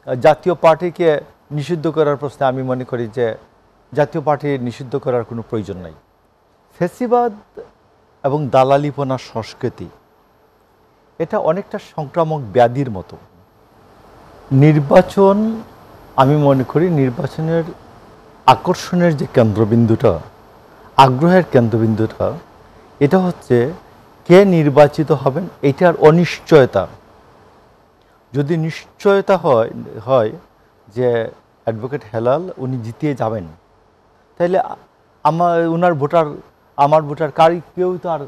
জাতীয় পার্টিকে নিষিদ্ধ করার প্রশ্নে আমি মনে করি যে জাতীয় পার্টি নিষিদ্ধ করার কোনো প্রয়োজন নাই। ফ্যাসিবাদ এবং দালালিপনা সংস্কৃতি এটা অনেকটা সংক্রামক ব্যাধির মতো। নির্বাচন, আমি মনে করি নির্বাচনের আকর্ষণের যে কেন্দ্রবিন্দুটা, আগ্রহের কেন্দ্রবিন্দুটা, এটা হচ্ছে কে নির্বাচিত হবেন এটার অনিশ্চয়তা। যদি নিশ্চয়তা হয় যে অ্যাডভোকেট হেলাল উনি জিতিয়ে যাবেন, তাহলে আমার ভোটার কেউ তো আর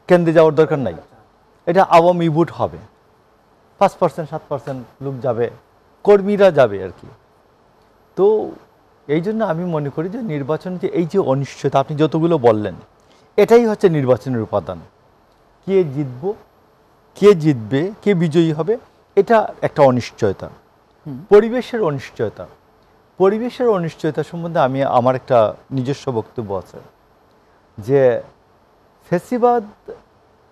কেন্দ্রে যাওয়ার দরকার নাই। এটা আওয়ামী ভোট হবে, 5% 7% লোক যাবে, কর্মীরা যাবে আর কি। তো এই জন্য আমি মনে করি যে নির্বাচন যে এই যে অনিশ্চয়তা আপনি যতগুলো বললেন, এটাই হচ্ছে নির্বাচনের উপাদান। কে জিতবে, কে বিজয়ী হবে, এটা একটা অনিশ্চয়তা। পরিবেশের অনিশ্চয়তা সম্বন্ধে আমার একটা নিজস্ব বক্তব্য আছে যে ফ্যাসিবাদ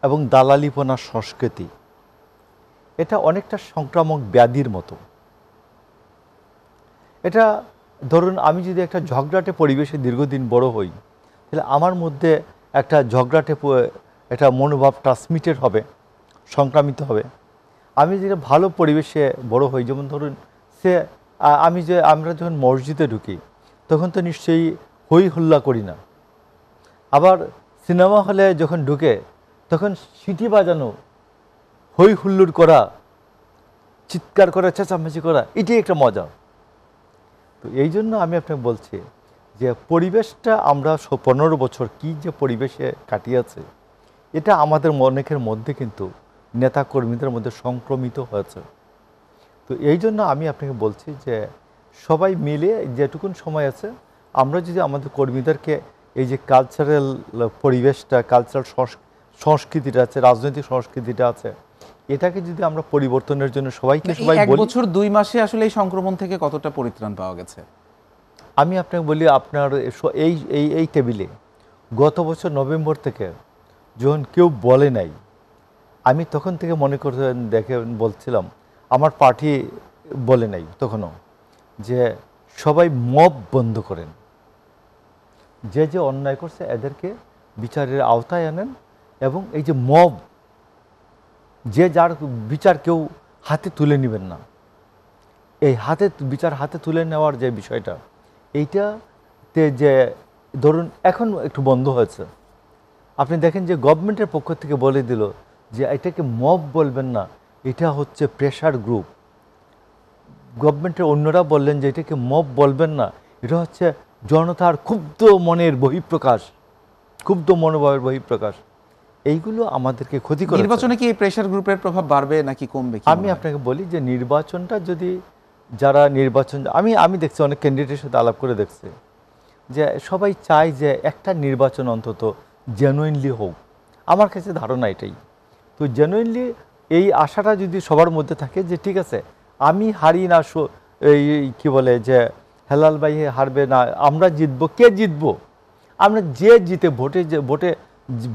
এবং দালালিপনা সংস্কৃতি এটা অনেকটা সংক্রামক ব্যাধির মতো। এটা ধরুন আমি যদি একটা ঝগড়াটে পরিবেশে দীর্ঘদিন বড় হই, তাহলে আমার মধ্যে একটা একটা মনোভাব ট্রান্সমিটেড হবে, সংক্রামিত হবে। আমি যেটা ভালো পরিবেশে বড় হই, যেমন ধরুন আমরা যখন মসজিদে ঢুকি তখন তো নিশ্চয়ই হই হুল্লা করি না। আবার সিনেমা হলে যখন ঢুকে তখন সিটি বাজানো, হই হুল্লোড় করা, চিৎকার করা, চেঁচামেচি করা, এটাই একটা মজা। তো এই জন্য আমি আপনাকে বলছি যে পরিবেশটা আমরা 15 বছর কি যে পরিবেশে কাটিয়েছে, এটা আমাদের অনেকের মধ্যে কিন্তু নেতা কর্মীদের মধ্যে সংক্রমিত হয়েছে। তো এই জন্য আমি আপনাকে বলছি যে সবাই মিলে যেটুকুন সময় আছে, আমরা যদি আমাদের কর্মীদেরকে এই যে কালচারাল পরিবেশটা, কালচারাল সংস্কৃতিটা আছে, রাজনৈতিক সংস্কৃতিটা আছে, এটাকে যদি আমরা পরিবর্তনের জন্য সবাই এক বছর 2 মাসে আসলে এই সংক্রমণ থেকে কতটা পরিত্রাণ পাওয়া গেছে? আমি আপনাকে বলি, আপনার এই টেবিলে গত বছর নভেম্বর থেকে যখন কেউ বলে নাই, আমি তখন থেকে মনে করতেন, বলছিলাম আমার পার্টি বলে নাই তখনও, যে সবাই মব বন্ধ করেন, যে অন্যায় করছে এদেরকে বিচারের আওতায় আনেন, এবং এই যে মব, যার বিচার কেউ হাতে তুলে নেবেন না, এই বিচার হাতে তুলে নেওয়ার যে বিষয়টা, এইটাতে যে ধরুন এখন একটু বন্ধ হয়েছে। আপনি দেখেন যে গভর্নমেন্টের পক্ষ থেকে বলে দিল যে এটাকে মব বলবেন না, এটা হচ্ছে প্রেশার গ্রুপ। গভর্নমেন্টের অন্যরা বললেন যে এটাকে মব বলবেন না, এটা হচ্ছে জনতার ক্ষুব্ধ মনের বহিঃপ্রকাশ, ক্ষুব্ধ মনোভাবের বহিঃপ্রকাশ। এইগুলো আমাদেরকে ক্ষতি করে। নির্বাচনে কি এই প্রেশার গ্রুপের প্রভাব বাড়বে নাকি কমবে? আমি আপনাকে বলি যে নির্বাচনটা যদি যারা নির্বাচন, আমি দেখছি অনেক ক্যান্ডিডেটের সাথে আলাপ করে দেখছি যে সবাই চায় যে একটা নির্বাচন অন্তত জেনুইনলি হোক। আমার কাছে ধারণা এটাই। তো জেনুইনলি এই আশাটা যদি সবার মধ্যে থাকে যে ঠিক আছে আমি হারি না, এই কি বলে যে হেলাল ভাই হারবে না, আমরা জিতবো, কে জিতবো, আমরা যে জিতে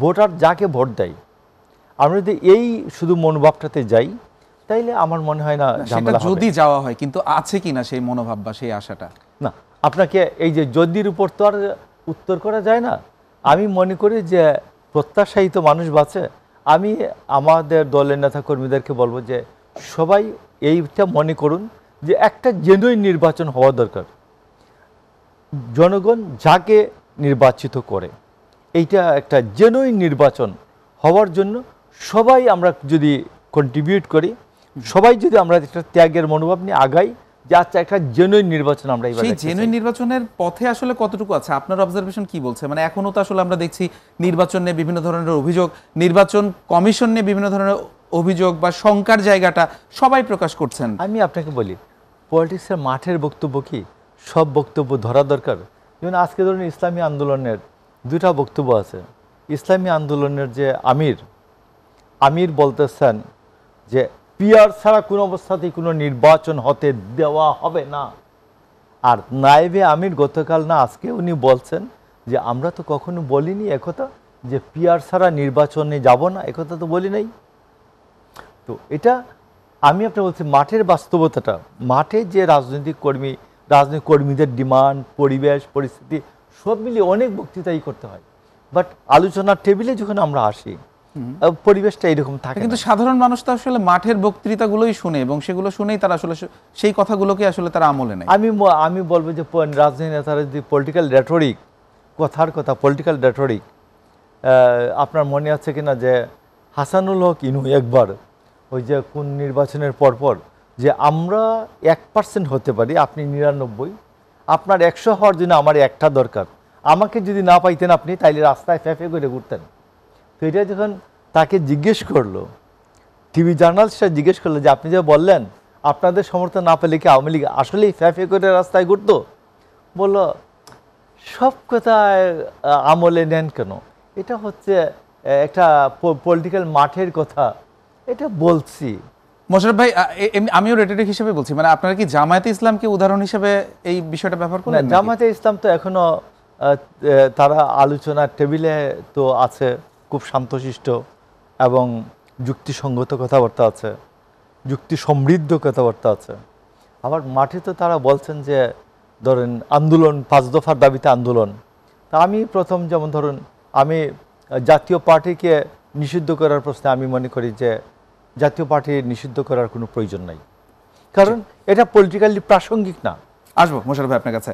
ভোটার যাকে ভোট দেয়, আমরা যদি এই শুধু মনোভাবটাতে যাই, তাইলে আমার মনে হয় না ঝামেলা হবে। যদি যাওয়া হয়, কিন্তু আছে কিনা সেই মনোভাব বা সেই আশাটা? না, আপনাকে এই যে যদির উপর তো আর উত্তর করা যায় না। আমি মনে করি যে প্রত্যাশায়িত মানুষ বাঁচে। আমি আমাদের দলের নেতা কর্মীদেরকে বলবো যে সবাই এইটা মনে করুন যে একটা জেনুইন নির্বাচন হওয়া দরকার। জনগণ যাকে নির্বাচিত করে, এইটা একটা জেনুইন নির্বাচন হওয়ার জন্য সবাই আমরা যদি কন্ট্রিবিউট করি, সবাই যদি আমরা একটা ত্যাগের মনোভাব নিয়ে আগাই, যে আচ্ছা একটা জেনুইন নির্বাচন আমরা সেই জেনুইন নির্বাচনের পথে আসলে কতটুকু আছে আপনার অবজারভেশন কি বলছে? মানে এখনো তো আসলে আমরা দেখছি নির্বাচন নিয়ে বিভিন্ন ধরনের অভিযোগ, নির্বাচন কমিশন নিয়ে বিভিন্ন ধরনের অভিযোগ বা শঙ্কার জায়গাটা সবাই প্রকাশ করছেন। আমি আপনাকে বলি, পলিটিক্সের মাঠের বক্তব্য কি সব বক্তব্য ধরা দরকার? যেমন আজকে ধরুন ইসলামী আন্দোলনের দুটা বক্তব্য আছে। ইসলামী আন্দোলনের যে আমির বলতেছেন যে পিআর ছাড়া কোনো অবস্থাতেই কোনো নির্বাচন হতে দেওয়া হবে না। আর নায়েবে আমির গতকাল না আজকে উনি বলছেন যে আমরা তো কখনো বলিনি একথা, যে পিআর ছাড়া নির্বাচনে যাব না, একথা তো বলি নাই। তো এটা আমি আপনাকে বলছি মাঠের বাস্তবতাটা, মাঠে যে রাজনৈতিক কর্মীদের ডিমান্ড, পরিবেশ, পরিস্থিতি সব মিলিয়ে অনেক বক্তৃতাই করতে হয়, বাট আলোচনার টেবিলে যখন আমরা আসি পরিবেশটা এরকম থাকে কিন্তু না। সাধারণ মানুষ তো আসলে মাঠের বক্তৃতাগুলোই শুনে এবং সেগুলো শুনেই তারা আসলে সেই কথাগুলোকে আসলে তারা আমলে নেয়। আমি বলবো যে রাজনৈতিক নেতারা যদি পলিটিক্যাল রেটরিক, পলিটিক্যাল রেটরিক, আপনার মনে আছে কিনা যে হাসানুল হক ইনু একবার ওই যে কোন নির্বাচনের পরপর যে আমরা 1% হতে পারি, আপনি 99, আপনার 100 হওয়ার জন্য আমার একটা দরকার, আমাকে যদি না পাইতেন আপনি তাইলে রাস্তায় ফেফে করে ঘুরতেন। তো এটা যখন তাকে জিজ্ঞেস করলো, টিভি জার্নালিস্টরা জিজ্ঞেস করলো যে আপনি যে বললেন আপনাদের সমর্থন না পেলে কি আওয়ামী লীগ আসলেই ফ্যাফে করে রাস্তায় ঘুরতো, বললো সব কথায় আমলে নেন কেন, এটা হচ্ছে একটা পলিটিক্যাল মাঠের কথা, এটা বলছি। মোশাররফ ভাই, আমিও রেটরিক হিসেবে বলছি, মানে আপনারা কি জামায়াতে ইসলামকে উদাহরণ হিসেবে এই বিষয়টা ব্যবহার না, করলেন? জামায়াতে ইসলাম তো এখনো তারা আলোচনার টেবিলে তো আছে, খুব শান্তশিষ্ট এবং যুক্তিসঙ্গত কথাবার্তা আছে, যুক্তি সমৃদ্ধ কথাবার্তা আছে। আবার মাঠে তো তারা বলছেন যে ধরেন আন্দোলন, 5 দফার দাবিতে আন্দোলন। তা আমি প্রথম যেমন ধরুন আমি জাতীয় পার্টিকে নিষিদ্ধ করার প্রশ্নে আমি মনে করি যে জাতীয় পার্টি নিষিদ্ধ করার কোনো প্রয়োজন নাই, কারণ এটা পলিটিক্যালি প্রাসঙ্গিক না। আসবো মোশাররফ ভাই আপনার কাছে।